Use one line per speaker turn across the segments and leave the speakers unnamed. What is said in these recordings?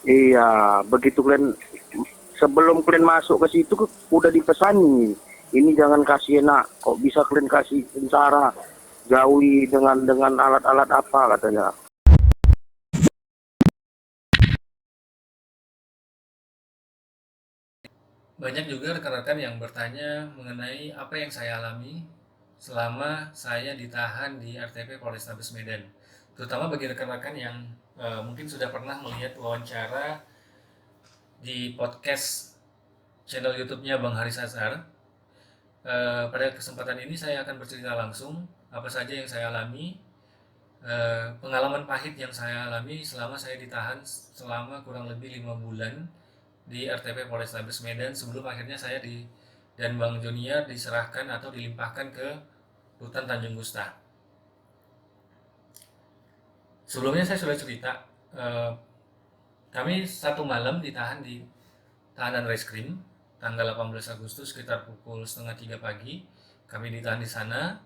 Iya, begitu kalian sebelum kalian masuk ke situ udah dipesani. Ini jangan kasih enak, kok bisa kalian kasih sengsara, jauhi dengan alat-alat apa katanya.
Banyak juga rekan-rekan yang bertanya mengenai apa yang saya alami selama saya ditahan di RTP Polrestabes Medan. Terutama bagi rekan-rekan yang mungkin sudah pernah melihat wawancara di podcast channel YouTube-nya Bang Haris Azhar. Pada kesempatan ini saya akan bercerita langsung apa saja yang saya alami, pengalaman pahit yang saya alami selama saya ditahan selama kurang lebih 5 bulan di RTP Polrestabes Medan sebelum akhirnya saya dan Bang Jonier diserahkan atau dilimpahkan ke Rutan Tanjung Gusta. Sebelumnya saya sudah cerita, eh, kami satu malam ditahan di tahanan reskrim tanggal 18 Agustus sekitar pukul setengah 3 pagi. Kami ditahan di sana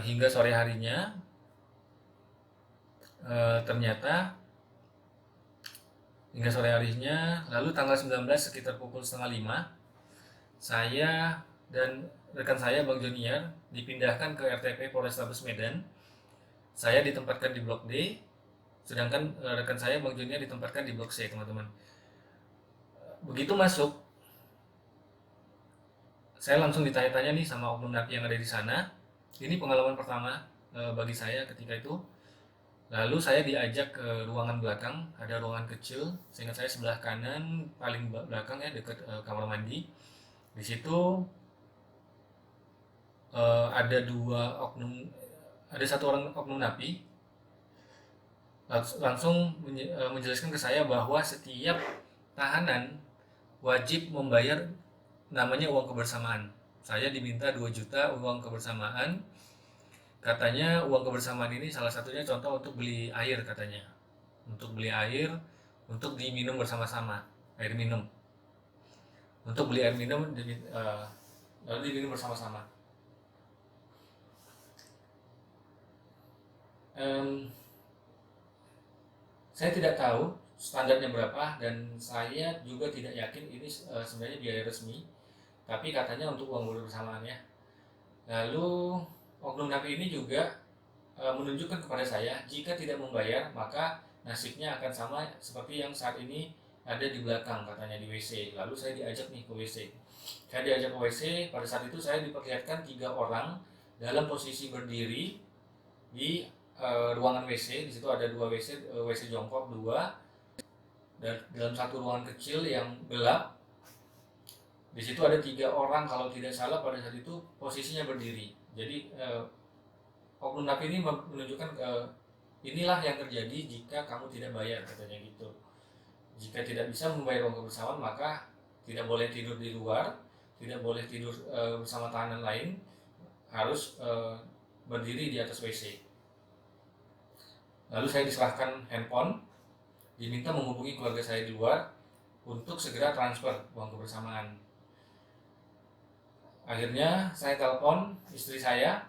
hingga sore harinya. Ternyata hingga sore harinya, lalu tanggal 19 sekitar pukul setengah 5, saya dan rekan saya Bang Jonier dipindahkan ke RTP Polrestabes Medan. Saya ditempatkan di Blok D, sedangkan rekan saya Bang Junior ditempatkan di Blok C, teman-teman. Begitu masuk, saya langsung ditanya-tanya nih sama oknum napi yang ada di sana. Ini pengalaman pertama bagi saya ketika itu. Lalu saya diajak ke ruangan belakang, ada ruangan kecil. Seingat saya sebelah kanan paling belakang ya dekat kamar mandi. Di situ ada dua oknum, ada satu orang oknum napi langsung menjelaskan ke saya bahwa setiap tahanan wajib membayar namanya uang kebersamaan. Saya diminta 2 juta uang kebersamaan. Katanya uang kebersamaan ini salah satunya contoh untuk beli air katanya. Untuk beli air, untuk diminum bersama-sama, air minum. Untuk beli air minum lalu diminum bersama-sama. Em, saya tidak tahu standarnya berapa dan saya juga tidak yakin ini sebenarnya biaya resmi. Tapi katanya untuk uang bersamaan ya. Lalu oknum napi ini juga menunjukkan kepada saya jika tidak membayar maka nasibnya akan sama seperti yang saat ini ada di belakang katanya di WC. Lalu saya diajak nih ke WC. Saya diajak ke WC. Pada saat itu saya diperlihatkan 3 orang dalam posisi berdiri di ruangan WC. Di situ ada 2 WC, WC jongkok 2 dan dalam satu ruangan kecil yang gelap. Di situ ada 3 orang kalau tidak salah pada saat itu posisinya berdiri. Jadi oknum napi ini menunjukkan inilah yang terjadi jika kamu tidak bayar katanya gitu. Jika tidak bisa membayar uang kebersamaan maka tidak boleh tidur di luar, tidak boleh tidur bersama tahanan lain, harus berdiri di atas WC. Lalu saya diserahkan handphone, diminta menghubungi keluarga saya di luar untuk segera transfer uang kebersamaan. Akhirnya saya telepon istri saya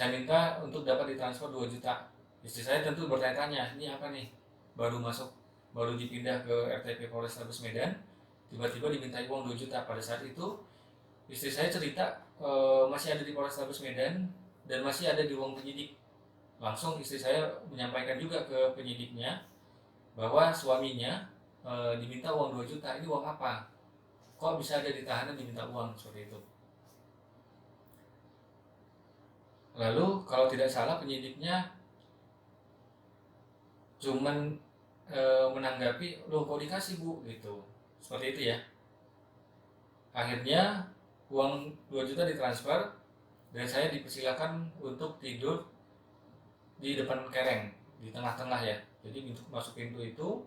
minta untuk dapat ditransfer 2 juta. Istri saya tentu bertanya-tanya, ini apa nih? Baru masuk, baru dipindah ke RTP Polrestabes Medan, tiba-tiba dimintai uang 2 juta. Pada saat itu, istri saya cerita masih ada di Polrestabes Medan dan masih ada di ruang penyidik. Langsung istri saya menyampaikan juga ke penyidiknya bahwa suaminya diminta uang 2 juta. Ini uang apa? Kok bisa ada di tahanan diminta uang seperti itu? Lalu kalau tidak salah penyidiknya cuman menanggapi, loh kok dikasih bu, gitu, seperti itu ya. Akhirnya uang 2 juta ditransfer dan saya dipersilakan untuk tidur di depan kereng, di tengah-tengah ya. Jadi untuk masuk pintu itu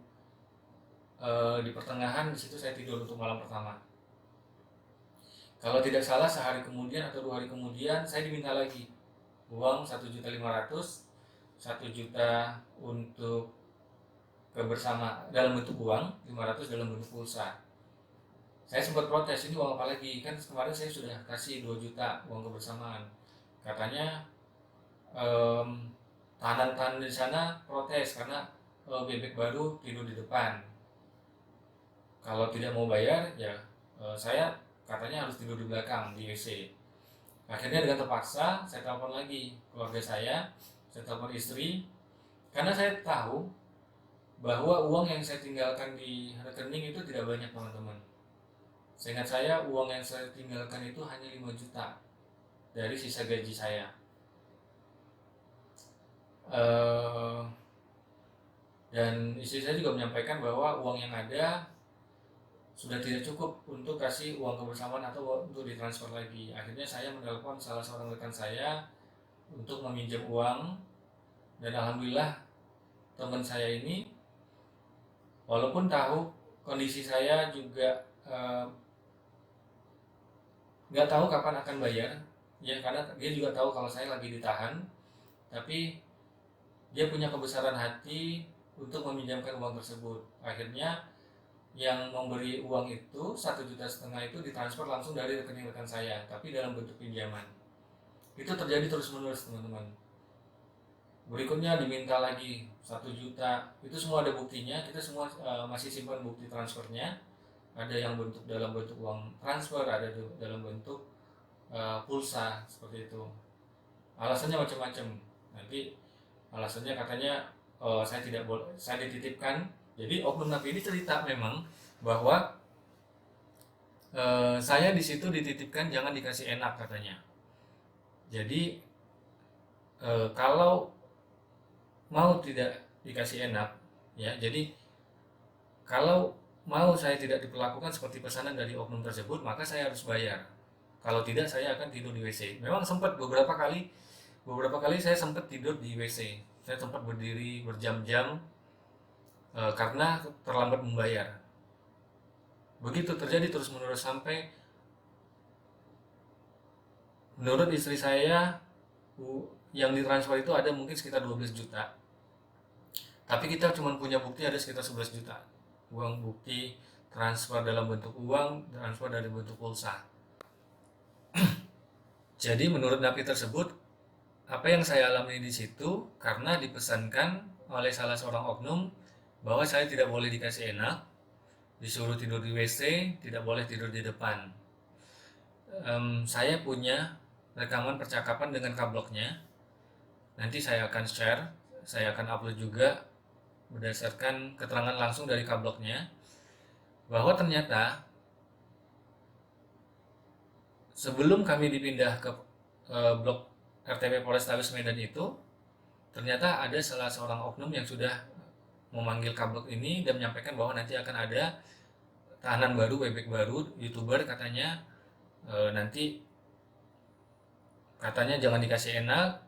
di pertengahan, di situ saya tidur untuk malam pertama. Kalau tidak salah sehari kemudian atau 2 hari kemudian saya diminta lagi uang 1.500.000, 1 juta untuk kebersama dalam bentuk uang, 500 dalam bentuk pulsa. Saya sempat protes, ini uang apa lagi? Kan kemarin saya sudah kasih 2 juta uang kebersamaan. Katanya tahanan-tahanan di sana protes karena bebek baru tidur di depan. Kalau tidak mau bayar ya saya katanya harus tidur di belakang di WC. Akhirnya dengan terpaksa saya telepon lagi keluarga saya telepon istri, karena saya tahu bahwa uang yang saya tinggalkan di rekening itu tidak banyak teman-teman. Seingat saya uang yang saya tinggalkan itu hanya 5 juta dari sisa gaji saya. Eh, dan istri saya juga menyampaikan bahwa uang yang ada sudah tidak cukup untuk kasih uang kebersamaan atau untuk ditransfer lagi. Akhirnya saya menelpon salah seorang rekan saya untuk meminjam uang, dan alhamdulillah teman saya ini walaupun tahu kondisi saya juga nggak tahu kapan akan bayar, ya karena dia juga tahu kalau saya lagi ditahan, tapi dia punya kebesaran hati untuk meminjamkan uang tersebut. Akhirnya yang memberi uang itu 1,5 juta itu ditransfer langsung dari rekening rekan saya, tapi dalam bentuk pinjaman. Itu terjadi terus menerus teman-teman. Berikutnya diminta lagi 1 juta, itu semua ada buktinya. Kita semua masih simpan bukti transfernya. Ada yang dalam bentuk uang transfer, ada dalam bentuk pulsa seperti itu. Alasannya macam-macam. Nanti alasannya katanya saya tidak boleh, saya dititipkan. Jadi oknum napi ini cerita memang bahwa saya di situ dititipkan jangan dikasih enak katanya. Jadi kalau mau tidak dikasih enak, ya jadi kalau mau saya tidak diperlakukan seperti pesanan dari oknum tersebut, maka saya harus bayar. Kalau tidak, saya akan tidur di WC. Memang sempat beberapa kali saya sempat tidur di WC. Saya sempat berdiri berjam-jam karena terlambat membayar. Begitu terjadi terus menerus sampai menurut istri saya yang ditransfer itu ada mungkin sekitar 12 juta. Tapi kita cuma punya bukti ada sekitar 11 juta. Uang bukti transfer dalam bentuk uang, transfer dari bentuk pulsa. Jadi menurut napi tersebut, apa yang saya alami di situ karena dipesankan oleh salah seorang oknum bahwa saya tidak boleh dikasih enak, disuruh tidur di WC, tidak boleh tidur di depan. Saya punya rekaman percakapan dengan kabloknya. Nanti saya akan share, saya akan upload juga berdasarkan keterangan langsung dari kabloknya, bahwa ternyata sebelum kami dipindah ke blok RTP Polrestabes Medan itu, ternyata ada salah seorang oknum yang sudah memanggil kablok ini dan menyampaikan bahwa nanti akan ada tahanan baru, bebek baru, YouTuber katanya, nanti katanya jangan dikasih enak,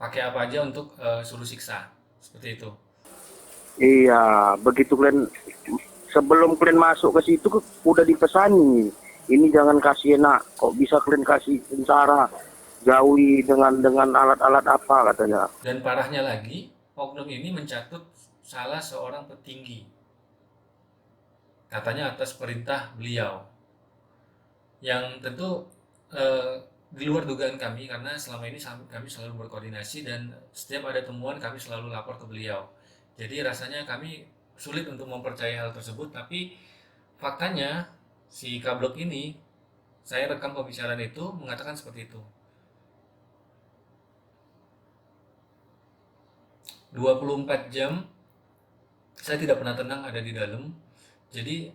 pakai apa aja untuk suruh siksa, seperti itu.
Iya, begitu kalian sebelum kalian masuk ke situ udah dipesani. Ini jangan kasih enak, kok bisa kalian kasih sengsara, jauhi dengan alat-alat apa katanya.
Dan parahnya lagi, oknum ini mencatut salah seorang petinggi, katanya atas perintah beliau, yang tentu di luar dugaan kami karena selama ini kami selalu berkoordinasi dan setiap ada temuan kami selalu lapor ke beliau. Jadi rasanya kami sulit untuk mempercayai hal tersebut, tapi faktanya si kablok ini, saya rekam pembicaraan itu mengatakan seperti itu. 24 jam saya tidak pernah tenang ada di dalam. Jadi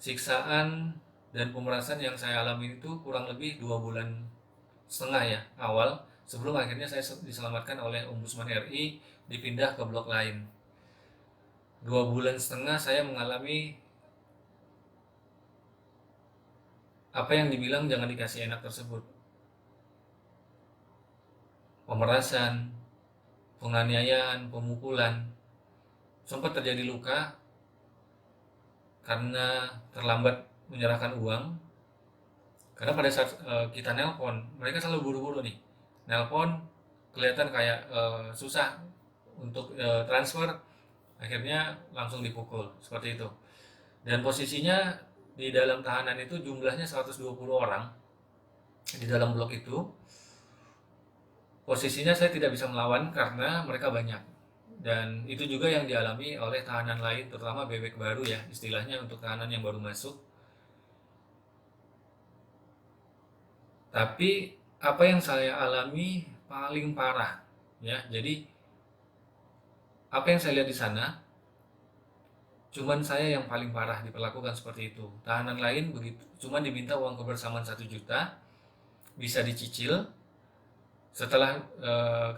siksaan dan pemerasan yang saya alami itu kurang lebih 2,5 bulan ya awal, sebelum akhirnya saya diselamatkan oleh Ombudsman RI dipindah ke blok lain. 2,5 bulan saya mengalami apa yang dibilang jangan dikasih enak tersebut. Pemerasan, penganiayaan, pemukulan, sempat terjadi luka karena terlambat menyerahkan uang. Karena pada saat kita nelpon, mereka selalu buru-buru nih. Nelpon kelihatan kayak susah untuk transfer, akhirnya langsung dipukul seperti itu. Dan posisinya di dalam tahanan itu jumlahnya 120 orang di dalam blok itu. Posisinya saya tidak bisa melawan karena mereka banyak. Dan itu juga yang dialami oleh tahanan lain, terutama bebek baru ya, istilahnya untuk tahanan yang baru masuk. Tapi apa yang saya alami paling parah ya. Jadi apa yang saya lihat di sana, cuman saya yang paling parah diperlakukan seperti itu. Tahanan lain begitu, cuman diminta uang kebersamaan 1 juta, bisa dicicil. Setelah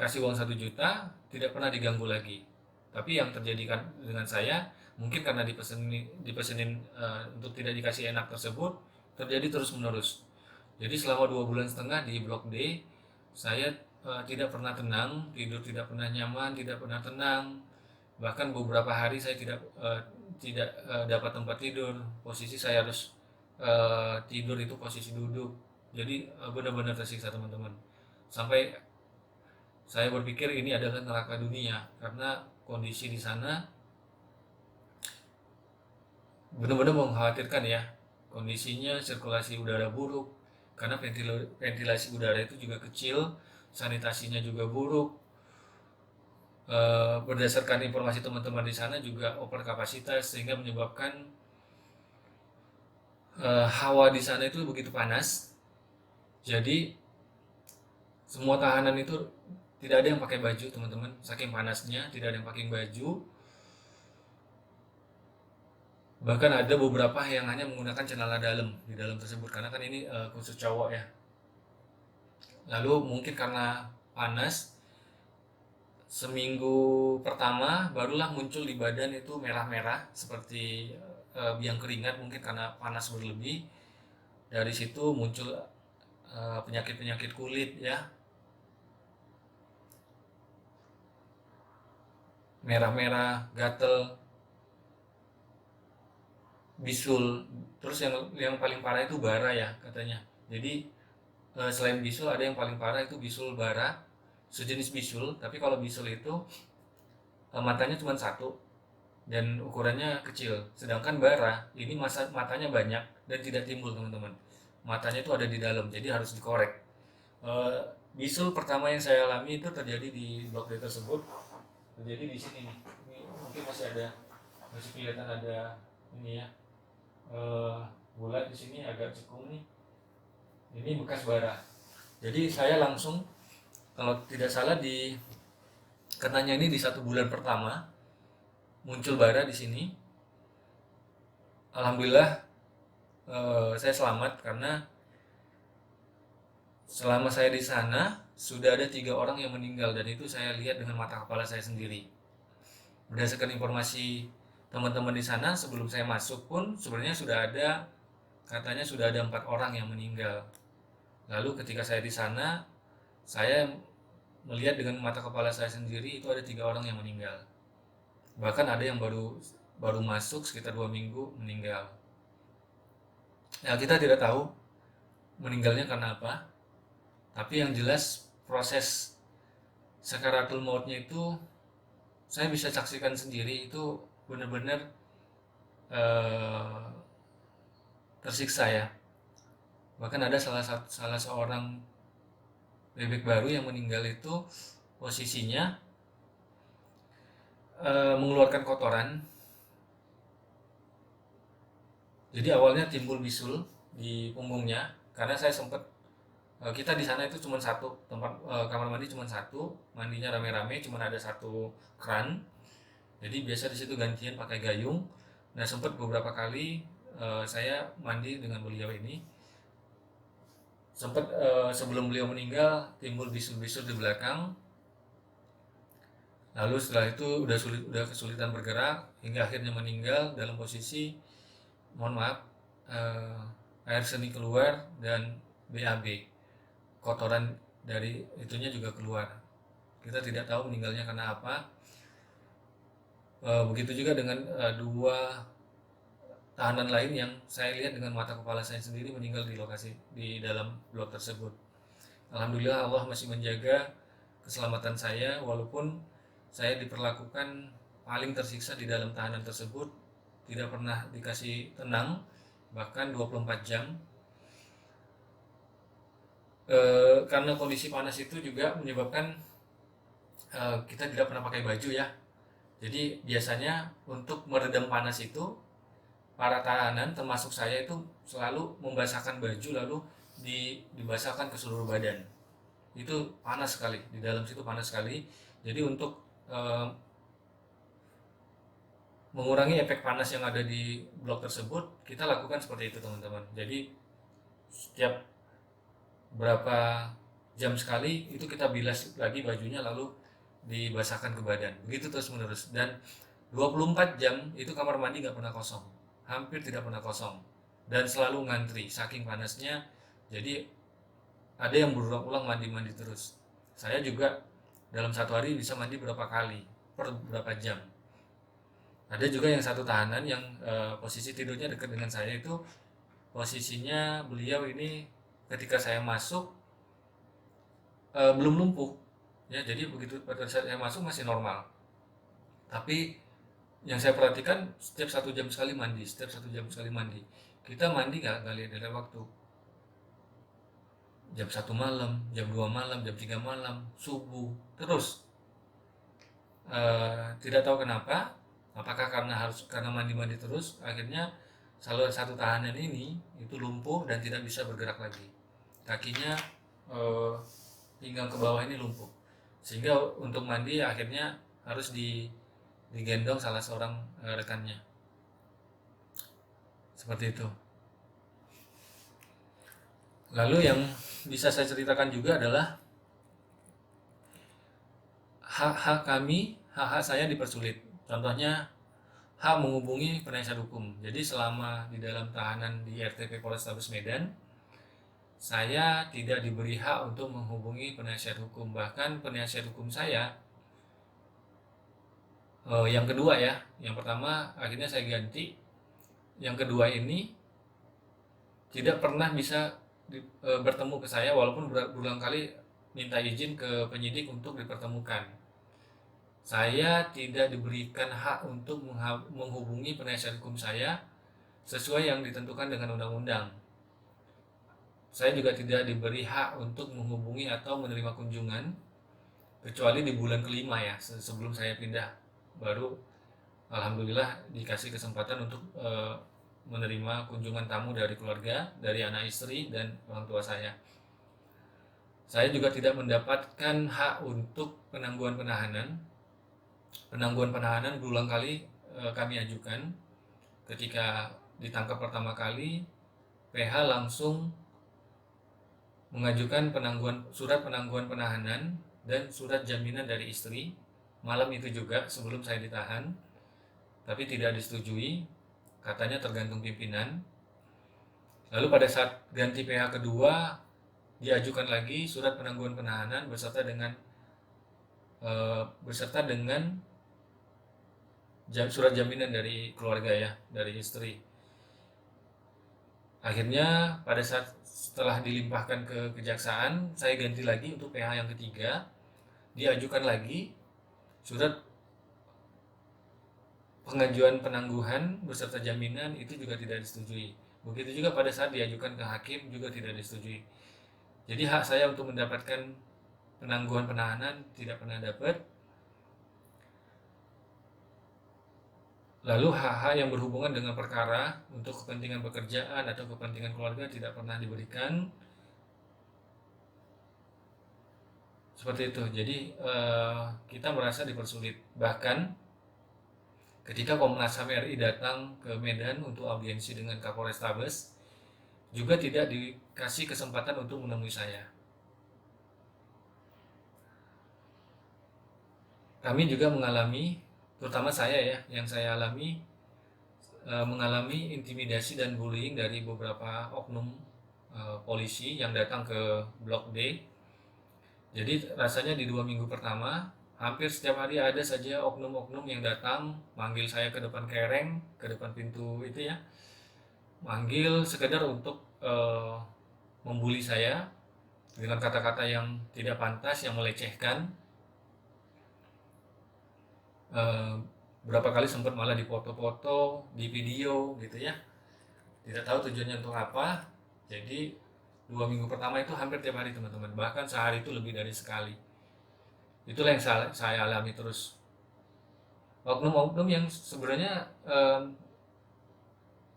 kasih uang 1 juta, tidak pernah diganggu lagi. Tapi yang terjadi kan dengan saya, mungkin karena dipesenin untuk tidak dikasih enak tersebut, terjadi terus menerus. Jadi selama 2 bulan setengah di Blok D, saya tidak pernah tenang, tidur tidak pernah nyaman, tidak pernah tenang. Bahkan beberapa hari saya tidak dapat tempat tidur. Posisi saya harus tidur itu posisi duduk. Jadi benar-benar tersiksa teman-teman. Sampai saya berpikir ini adalah neraka dunia karena kondisi di sana benar-benar mengkhawatirkan ya. Kondisinya sirkulasi udara buruk karena ventilasi udara itu juga kecil, sanitasinya juga buruk. Berdasarkan informasi teman-teman di sana juga over kapasitas sehingga menyebabkan hawa di sana itu begitu panas. Jadi semua tahanan itu tidak ada yang pakai baju teman-teman, saking panasnya tidak ada yang pakai baju. Bahkan ada beberapa yang hanya menggunakan celana dalam di dalam tersebut karena kan ini khusus cowok ya. Lalu mungkin karena panas, seminggu pertama barulah muncul di badan itu merah-merah seperti biang keringat, mungkin karena panas berlebih. Dari situ muncul penyakit-penyakit kulit ya, merah-merah, gatel, bisul. Terus yang paling parah itu bara ya katanya. Jadi selain bisul ada yang paling parah itu bisul bara, sejenis bisul. Tapi kalau bisul itu matanya cuma satu dan ukurannya kecil. Sedangkan bara ini matanya banyak dan tidak timbul teman-teman. Matanya itu ada di dalam, jadi harus dikorek. Bisul pertama yang saya alami itu terjadi di Blok D tersebut. Terjadi di sini nih. Ini mungkin masih kelihatan ada ini ya, bulat di sini agak cekung nih. Ini bekas bara. Jadi saya langsung, kalau tidak salah katanya ini di 1 bulan pertama muncul bara di sini. Alhamdulillah saya selamat karena selama saya di sana sudah ada 3 orang yang meninggal dan itu saya lihat dengan mata kepala saya sendiri. Berdasarkan informasi teman-teman di sana sebelum saya masuk pun sebenarnya katanya sudah ada 4 orang yang meninggal. Lalu ketika saya di sana, saya melihat dengan mata kepala saya sendiri itu ada 3 orang yang meninggal. Bahkan ada yang baru masuk sekitar 2 minggu meninggal. Ya kita tidak tahu meninggalnya karena apa. Tapi yang jelas proses sakaratul mautnya itu saya bisa saksikan sendiri, itu benar-benar tersiksa ya. Bahkan ada salah seorang bebek baru yang meninggal itu posisinya mengeluarkan kotoran. Jadi awalnya timbul bisul di punggungnya karena saya sempat kita di sana itu cuma satu tempat kamar mandi, cuma satu, mandinya rame-rame, cuma ada satu keran. Jadi biasa di situ gantian pakai gayung. Nah sempat beberapa kali saya mandi dengan beliau ini. Sempat sebelum beliau meninggal timbul bisul-bisul di belakang. Lalu setelah itu udah kesulitan bergerak hingga akhirnya meninggal dalam posisi, mohon maaf, air seni keluar dan BAB, kotoran dari itunya juga keluar. Kita tidak tahu meninggalnya karena apa. Begitu juga dengan 2 tahanan lain yang saya lihat dengan mata kepala saya sendiri meninggal di lokasi di dalam blok tersebut. Alhamdulillah Allah masih menjaga keselamatan saya walaupun saya diperlakukan paling tersiksa di dalam tahanan tersebut, tidak pernah dikasih tenang bahkan 24 jam. Karena kondisi panas itu juga menyebabkan kita tidak pernah pakai baju ya. Jadi biasanya untuk meredam panas itu para tahanan termasuk saya itu selalu membasahkan baju lalu dibasahkan ke seluruh badan. Itu panas sekali, di dalam situ panas sekali. Jadi untuk eh, mengurangi efek panas yang ada di blok tersebut, kita lakukan seperti itu teman-teman. Jadi setiap berapa jam sekali itu kita bilas lagi bajunya lalu dibasahkan ke badan. Begitu terus menerus. Dan 24 jam itu kamar mandi nggak pernah kosong. Hampir tidak pernah kosong. Dan selalu ngantri saking panasnya. Jadi ada yang berulang-ulang mandi-mandi terus. Saya juga dalam satu hari bisa mandi berapa kali per berapa jam. Ada juga yang satu tahanan yang posisi tidurnya dekat dengan saya itu posisinya beliau ini ketika saya masuk belum lumpuh ya, jadi begitu pada saat saya masuk masih normal, tapi yang saya perhatikan setiap 1 jam sekali mandi, setiap 1 jam sekali mandi. Kita mandi nggak lihat waktu, jam 1 malam, jam 2 malam, jam 3 malam, subuh terus. Tidak tahu kenapa, apakah karena mandi-mandi terus akhirnya salah satu tahanan ini itu lumpuh dan tidak bisa bergerak lagi, kakinya pinggang ke bawah ini lumpuh, sehingga untuk mandi akhirnya harus digendong salah seorang rekannya, seperti itu. Lalu yang bisa saya ceritakan juga adalah hak-hak saya dipersulit. Contohnya hak menghubungi penasihat hukum. Jadi selama di dalam tahanan di RTP Polrestabes Medan, saya tidak diberi hak untuk menghubungi penasihat hukum. Bahkan penasihat hukum saya yang kedua ya, yang pertama akhirnya saya ganti. Yang kedua ini tidak pernah bisa bertemu ke saya, walaupun berulang kali minta izin ke penyidik untuk dipertemukan. Saya tidak diberikan hak untuk menghubungi penasihat hukum saya sesuai yang ditentukan dengan undang-undang. Saya juga tidak diberi hak untuk menghubungi atau menerima kunjungan kecuali di bulan kelima ya, sebelum saya pindah, baru alhamdulillah dikasih kesempatan untuk menerima kunjungan tamu dari keluarga, dari anak istri dan orang tua saya. Saya juga tidak mendapatkan hak untuk penangguhan penahanan. Penangguhan penahanan berulang kali kami ajukan. Ketika ditangkap pertama kali, PH langsung mengajukan surat penangguhan penahanan dan surat jaminan dari istri malam itu juga sebelum saya ditahan, tapi tidak disetujui, katanya tergantung pimpinan. Lalu pada saat ganti PH kedua diajukan lagi surat penangguhan penahanan beserta dengan surat jaminan dari keluarga ya, dari istri. Akhirnya pada saat setelah dilimpahkan ke kejaksaan, saya ganti lagi untuk PH yang ketiga, diajukan lagi surat pengajuan penangguhan beserta jaminan, itu juga tidak disetujui. Begitu juga pada saat diajukan ke hakim juga tidak disetujui. Jadi hak saya untuk mendapatkan penangguhan penahanan tidak pernah dapat. Lalu hak-hak yang berhubungan dengan perkara untuk kepentingan pekerjaan atau kepentingan keluarga tidak pernah diberikan. Seperti itu. Jadi kita merasa dipersulit. Bahkan ketika Komnas HAM RI datang ke Medan untuk audiensi dengan Kapolrestabes, juga tidak dikasih kesempatan untuk menemui saya. Kami juga mengalami, terutama saya ya, yang saya alami mengalami intimidasi dan bullying dari beberapa oknum polisi yang datang ke Blok D. Jadi rasanya di 2 minggu pertama hampir setiap hari ada saja oknum-oknum yang datang manggil saya ke depan kereng, ke depan pintu itu ya, manggil sekedar untuk membuli saya dengan kata-kata yang tidak pantas, yang melecehkan. Berapa kali sempat malah dipoto-foto, di video gitu ya. Tidak tahu tujuannya untuk apa. Jadi 2 minggu pertama itu hampir tiap hari teman-teman. Bahkan sehari itu lebih dari sekali. Itulah yang saya alami terus. oknum-oknum yang sebenarnya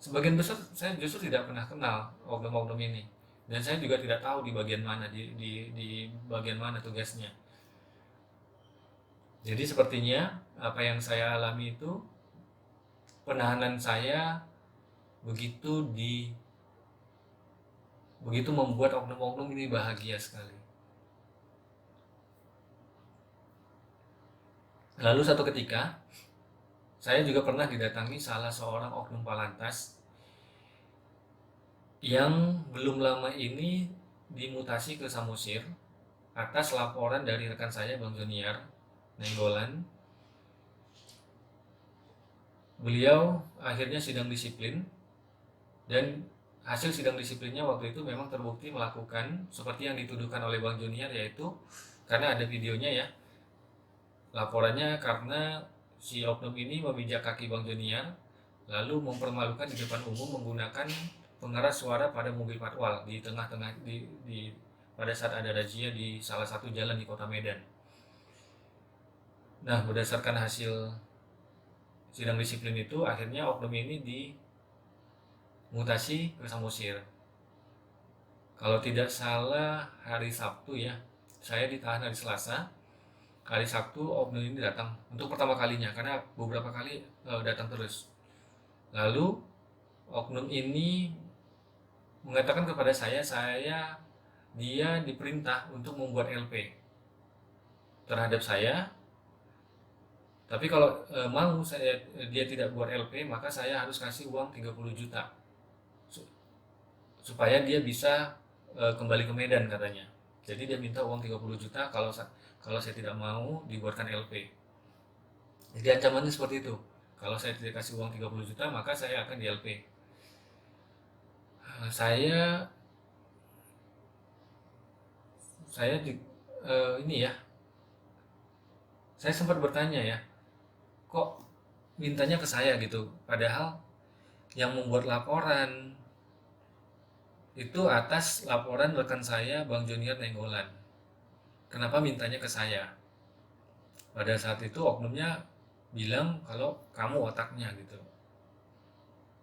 sebagian besar saya justru tidak pernah kenal oknum-oknum ini, dan saya juga tidak tahu di bagian mana, di bagian mana tugasnya. Jadi sepertinya apa yang saya alami itu, penahanan saya begitu begitu membuat oknum-oknum ini bahagia sekali. Lalu satu ketika saya juga pernah didatangi salah seorang oknum Palantas yang belum lama ini dimutasi ke Samosir atas laporan dari rekan saya Bang Junior Nenggolan. Beliau akhirnya sidang disiplin, dan hasil sidang disiplinnya waktu itu memang terbukti melakukan seperti yang dituduhkan oleh Bang Junior, yaitu karena ada videonya ya, laporannya karena si oknum ini memijak kaki Bang Junior lalu mempermalukan di depan umum menggunakan pengeras suara pada mobil patwal di tengah-tengah pada saat ada razia di salah satu jalan di Kota Medan. Nah, berdasarkan hasil sidang disiplin itu, akhirnya oknum ini dimutasi ke Samosir. Kalau tidak salah hari Sabtu ya, saya ditahan hari Selasa. Hari Sabtu oknum ini datang untuk pertama kalinya, karena beberapa kali datang terus. Lalu oknum ini mengatakan kepada saya dia diperintah untuk membuat LP terhadap saya. Tapi kalau mau dia tidak buat LP, maka saya harus kasih uang 30 juta supaya dia bisa kembali ke Medan katanya. Jadi dia minta uang 30 juta kalau saya tidak mau dibuatkan LP. Jadi ancamannya seperti itu. Kalau saya tidak kasih uang 30 juta, maka saya akan di LP. Saya ini ya, saya sempat bertanya ya, kok mintanya ke saya gitu, padahal yang membuat laporan itu atas laporan rekan saya Bang Junior Nenggolan. Kenapa mintanya ke saya? Pada saat itu oknumnya bilang kalau kamu otaknya gitu.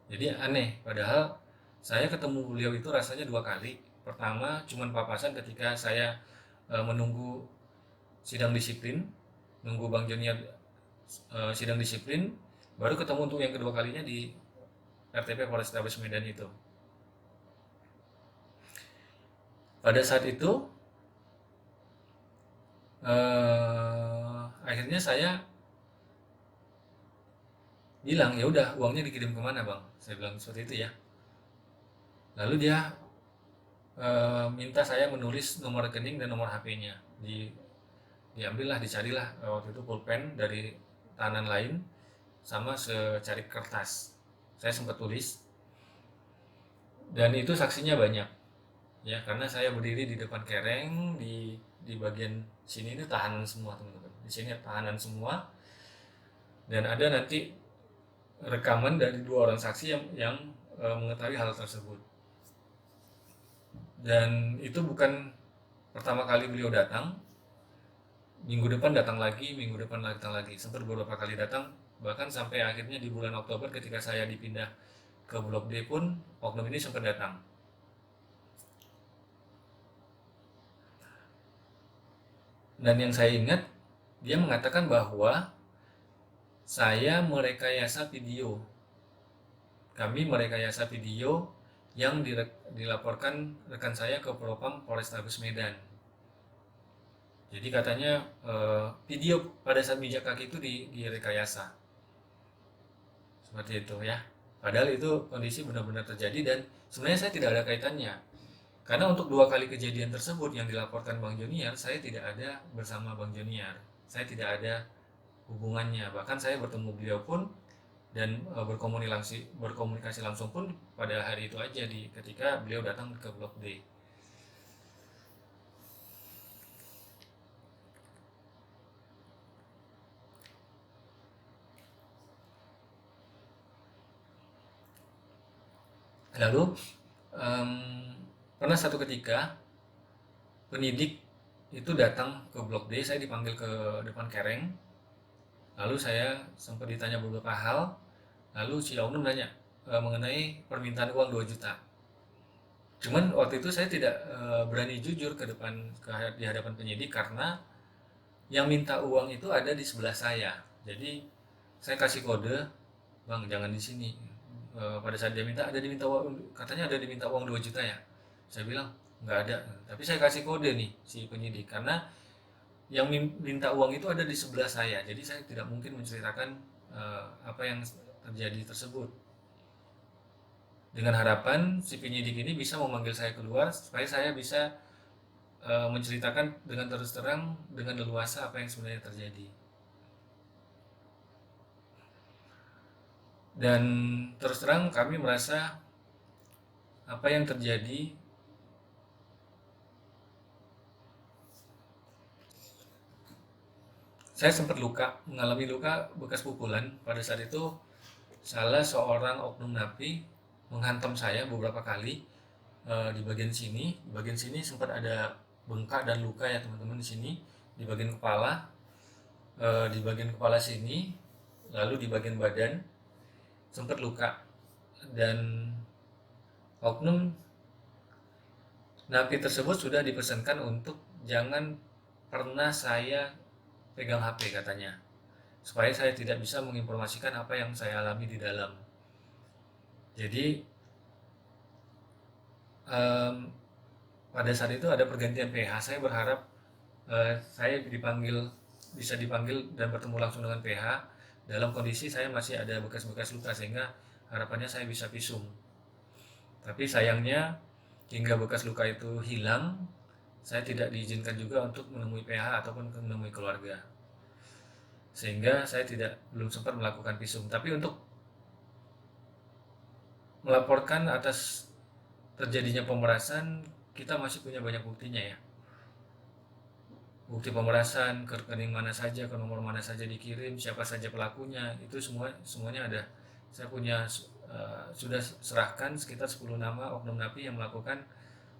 Jadi aneh, padahal saya ketemu beliau itu rasanya 2 kali. Pertama cuman papasan ketika saya menunggu sidang disiplin, nunggu Bang Junior sidang disiplin, baru ketemu untuk yang kedua kalinya di RTP Polrestabes Medan itu. Pada saat itu akhirnya saya bilang, ya udah uangnya dikirim kemana bang? Saya bilang seperti itu ya. Lalu dia minta saya menulis nomor rekening dan nomor HP-nya. Diambillah, dicarilah waktu itu pulpen dari tahanan lain sama secari kertas. Saya sempat tulis, dan itu saksinya banyak ya, karena saya berdiri di depan kereng, di bagian sini ini tahanan semua teman-teman. Di sini tahanan semua, dan ada nanti rekaman dari 2 orang saksi yang mengetahui hal tersebut. Dan itu bukan pertama kali beliau datang. Minggu depan datang lagi, minggu depan datang lagi, sempat beberapa kali datang, bahkan sampai akhirnya di bulan Oktober ketika saya dipindah ke Blok D pun oknum ini sempat datang. Dan yang saya ingat, dia mengatakan bahwa saya merekayasa video. Kami merekayasa video yang dilaporkan rekan saya ke Propam Polrestabes Medan. Jadi katanya video pada saat mijak kaki itu direkayasa. Seperti itu ya. Padahal itu kondisi benar-benar terjadi, dan sebenarnya saya tidak ada kaitannya. Karena untuk 2 kali kejadian tersebut yang dilaporkan Bang Junior, saya tidak ada bersama Bang Junior. Saya tidak ada hubungannya. Bahkan saya bertemu beliau pun dan berkomunikasi langsung pun pada hari itu aja, ketika beliau datang ke Blok D. Lalu pernah satu ketika penyidik itu datang ke Blok D, saya dipanggil ke depan kereng. Lalu saya sempat ditanya beberapa hal, lalu si oknum nanya mengenai permintaan uang 2 juta. Cuman waktu itu saya tidak berani jujur ke depan di hadapan penyidik karena yang minta uang itu ada di sebelah saya. Jadi saya kasih kode, bang jangan di sini. Pada saat dia minta, diminta uang, katanya ada diminta uang 2 juta ya. Saya bilang nggak ada. Tapi saya kasih kode nih si penyidik karena yang minta uang itu ada di sebelah saya. Jadi saya tidak mungkin menceritakan apa yang terjadi tersebut. Dengan harapan si penyidik ini bisa memanggil saya keluar supaya saya bisa menceritakan dengan terus terang, dengan leluasa apa yang sebenarnya terjadi. Dan terus terang kami merasa apa yang terjadi, saya sempat mengalami luka bekas pukulan. Pada saat itu salah seorang oknum napi menghantam saya beberapa kali di bagian sini. Di bagian sini sempat ada bengkak dan luka ya teman-teman di sini, di bagian kepala, di bagian kepala sini, lalu di bagian badan sempat luka. Dan oknum napi tersebut sudah dipesankan untuk jangan pernah saya pegang HP katanya, supaya saya tidak bisa menginformasikan apa yang saya alami di dalam. Jadi pada saat itu ada pergantian PH. Saya berharap saya bisa dipanggil dan bertemu langsung dengan PH dalam kondisi saya masih ada bekas-bekas luka, sehingga harapannya saya bisa visum. Tapi sayangnya hingga bekas luka itu hilang, saya tidak diizinkan juga untuk menemui PH ataupun menemui keluarga, sehingga saya belum sempat melakukan visum. Tapi untuk melaporkan atas terjadinya pemerasan, kita masih punya banyak buktinya ya. Bukti pemerasan, ke rekening mana saja, ke nomor mana saja dikirim, siapa saja pelakunya, itu semuanya ada. Saya sudah serahkan sekitar 10 nama oknum napi yang melakukan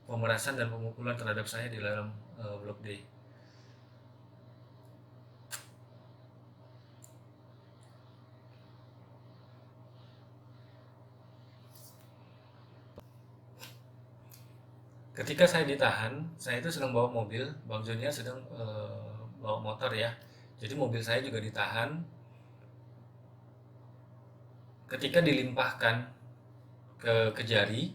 pemerasan dan pemukulan terhadap saya di dalam Blok D. Ketika saya ditahan, saya itu sedang bawa mobil, Bang Jonia sedang bawa motor ya. Jadi mobil saya juga ditahan. Ketika dilimpahkan ke Kejari,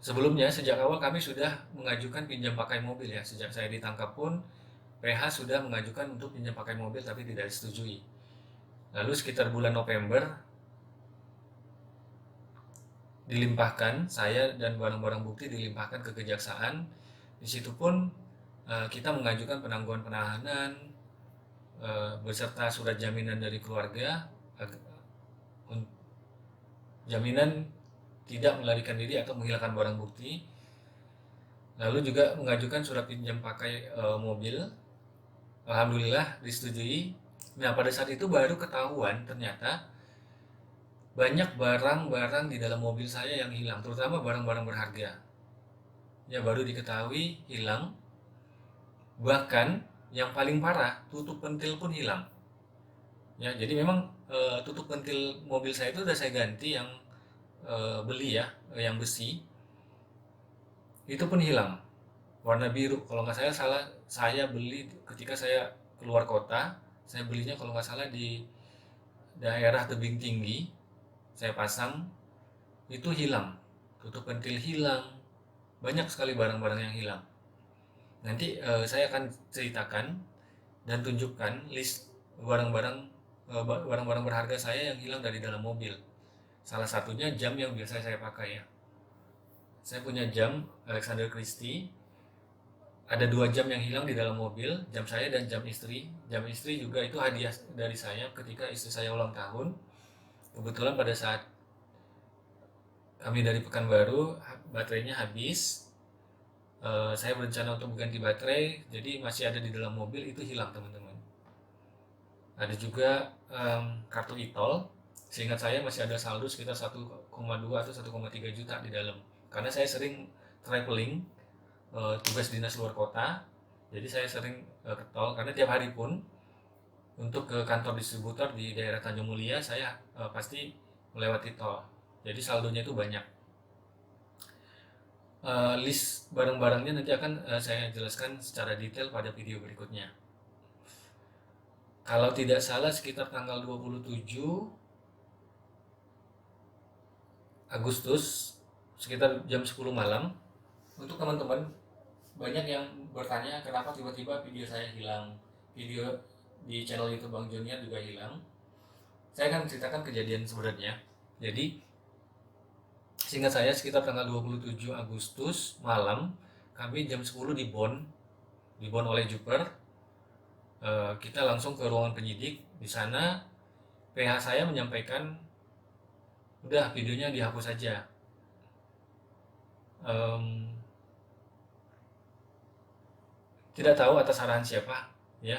sebelumnya sejak awal kami sudah mengajukan pinjam pakai mobil ya. Sejak saya ditangkap pun PH sudah mengajukan untuk pinjam pakai mobil tapi tidak disetujui. Lalu sekitar bulan November dilimpahkan, saya dan barang-barang bukti dilimpahkan ke kejaksaan. Di situ pun kita mengajukan penangguhan penahanan beserta surat jaminan dari keluarga, jaminan tidak melarikan diri atau menghilangkan barang bukti. Lalu juga mengajukan surat pinjam pakai mobil. Alhamdulillah disetujui. Nah, pada saat itu baru ketahuan ternyata banyak barang-barang di dalam mobil saya yang hilang, terutama barang-barang berharga. Ya, baru diketahui hilang. Bahkan yang paling parah, tutup pentil pun hilang. Ya, jadi memang tutup pentil mobil saya itu udah saya ganti yang beli ya, yang besi. Itu pun hilang. Warna biru. Kalau nggak salah, saya beli ketika saya keluar kota. Saya belinya kalau nggak salah di daerah tebing tinggi. Saya pasang, itu hilang, tutup pentil hilang, banyak sekali barang-barang yang hilang. Nanti saya akan ceritakan dan tunjukkan list barang-barang berharga saya yang hilang dari dalam mobil. Salah satunya jam yang biasa saya pakai ya. Saya punya jam Alexander Christie. Ada 2 jam yang hilang di dalam mobil, jam saya dan jam istri. Jam istri juga itu hadiah dari saya ketika istri saya ulang tahun. Kebetulan pada saat kami dari Pekanbaru, baterainya habis. Saya berencana untuk mengganti baterai, jadi masih ada di dalam mobil, itu hilang teman-teman. Ada juga kartu e-tol. Seingat saya masih ada saldo sekitar 1,2 atau 1,3 juta di dalam. Karena saya sering traveling, tugas dinas luar kota, jadi saya sering ke tol karena tiap hari pun untuk ke kantor distributor di daerah Tanjung Mulia saya pasti melewati tol. Jadi saldonya itu banyak. List barang-barangnya nanti akan saya jelaskan secara detail pada video berikutnya. Kalau tidak salah sekitar tanggal 27 Agustus sekitar jam 10 malam. Untuk teman-teman banyak yang bertanya kenapa tiba-tiba video saya hilang, video di channel YouTube Bang Junior juga hilang. Saya akan ceritakan kejadian sebenarnya. Jadi seingat saya sekitar tanggal 27 Agustus malam kami jam 10 di Bon oleh Juper. Kita langsung ke ruangan penyidik. Di sana PH saya menyampaikan udah videonya dihapus saja. Tidak tahu atas arahan siapa ya,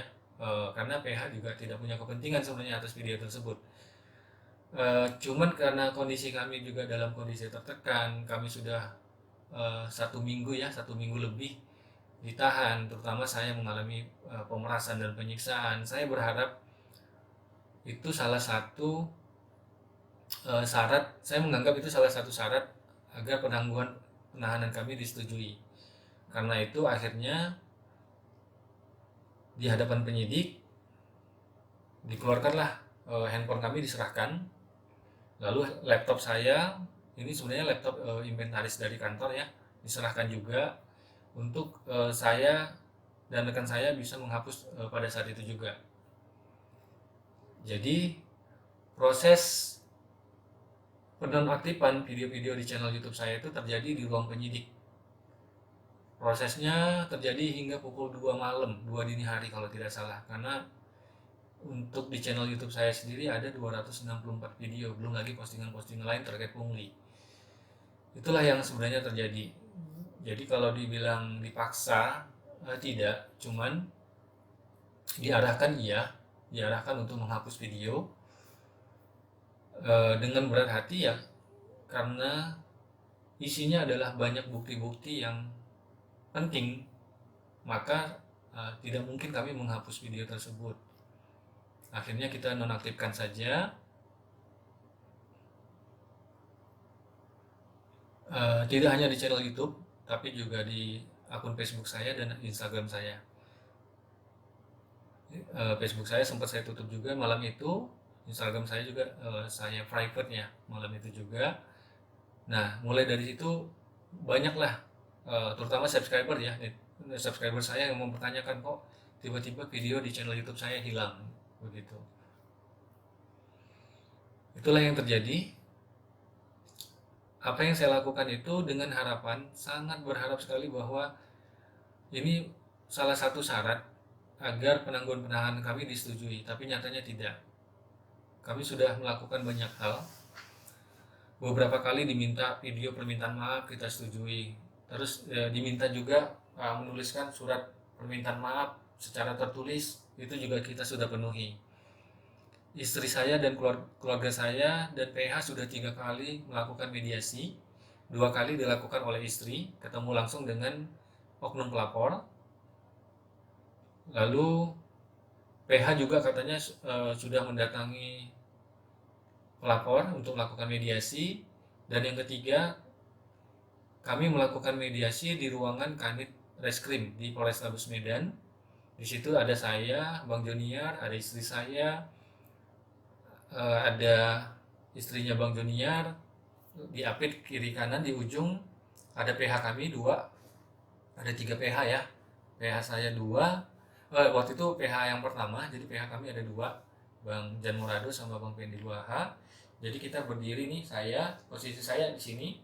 karena PH juga tidak punya kepentingan sebenarnya atas video tersebut. Cuman karena kondisi kami juga dalam kondisi tertekan, kami sudah 1 minggu ya, 1 minggu lebih ditahan, terutama saya mengalami pemerasan dan penyiksaan. Saya berharap itu salah satu syarat, saya menganggap itu salah satu syarat agar penahanan kami disetujui. Karena itu akhirnya di hadapan penyidik dikeluarkanlah handphone kami diserahkan. Lalu laptop saya, ini sebenarnya laptop inventaris dari kantor ya, diserahkan juga untuk saya dan rekan saya bisa menghapus pada saat itu juga. Jadi proses penonaktifan video-video di channel YouTube saya itu terjadi di ruang penyidik. Prosesnya terjadi hingga pukul 2 malam, 2 dini hari kalau tidak salah. Karena untuk di channel YouTube saya sendiri ada 264 video, belum lagi postingan-postingan lain terkait pungli. Itulah yang sebenarnya terjadi. Jadi kalau dibilang dipaksa, tidak, cuman diarahkan diarahkan untuk menghapus video dengan berat hati ya, karena isinya adalah banyak bukti-bukti yang penting, maka tidak mungkin kami menghapus video tersebut. Akhirnya kita nonaktifkan saja. Tidak hanya di channel YouTube, tapi juga di akun Facebook saya dan Instagram saya. Facebook saya sempat saya tutup juga malam itu. Instagram saya juga saya private ya malam itu juga. Nah, mulai dari situ banyaklah, terutama subscriber ya, subscriber saya yang mempertanyakan kok tiba-tiba video di channel YouTube saya hilang begitu. Itulah yang terjadi. Apa yang saya lakukan itu dengan harapan, sangat berharap sekali bahwa ini salah satu syarat agar penangguhan penahanan kami disetujui, tapi nyatanya tidak. Kami sudah melakukan banyak hal. Beberapa kali diminta video permintaan maaf, kita setujui. Terus diminta juga menuliskan surat permintaan maaf secara tertulis, itu juga kita sudah penuhi. Istri saya dan keluarga saya dan PH sudah 3 kali melakukan mediasi. 2 kali dilakukan oleh istri, ketemu langsung dengan oknum pelapor. Lalu PH juga katanya sudah mendatangi pelapor untuk melakukan mediasi. Dan yang ketiga, kami melakukan mediasi di ruangan Kanit Reskrim di Polrestabes Medan. Di situ ada saya, Bang Joniar, ada istri saya, ada istrinya Bang Joniar, di apit kiri kanan di ujung ada PH kami 2, ada 3 PH ya. PH saya 2, waktu itu PH yang pertama, jadi PH kami ada 2, Bang Jan Murado sama Bang Pendi 2H. Jadi kita berdiri nih, posisi saya di sini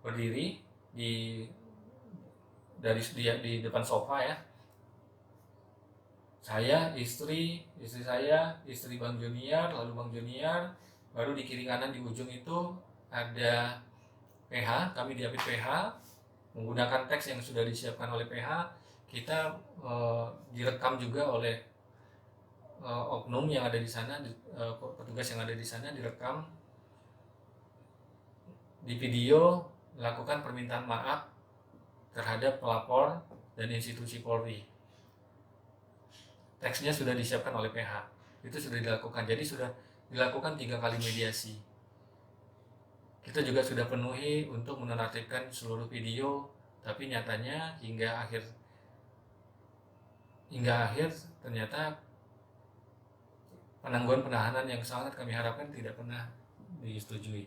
berdiri di depan sofa ya. Saya, istri saya, istri Bang Joniar, lalu Bang Joniar, baru di kiri kanan di ujung itu ada PH, kami diapit PH, menggunakan teks yang sudah disiapkan oleh PH. Kita direkam juga oleh oknum yang ada di sana, petugas yang ada di sana direkam, di video melakukan permintaan maaf terhadap pelapor dan institusi Polri. Teksnya sudah disiapkan oleh PH. itu sudah dilakukan. Jadi sudah dilakukan 3 kali mediasi. Kita juga sudah penuhi untuk menonaktifkan seluruh video, tapi nyatanya hingga akhir ternyata penangguhan penahanan yang sangat kami harapkan tidak pernah disetujui.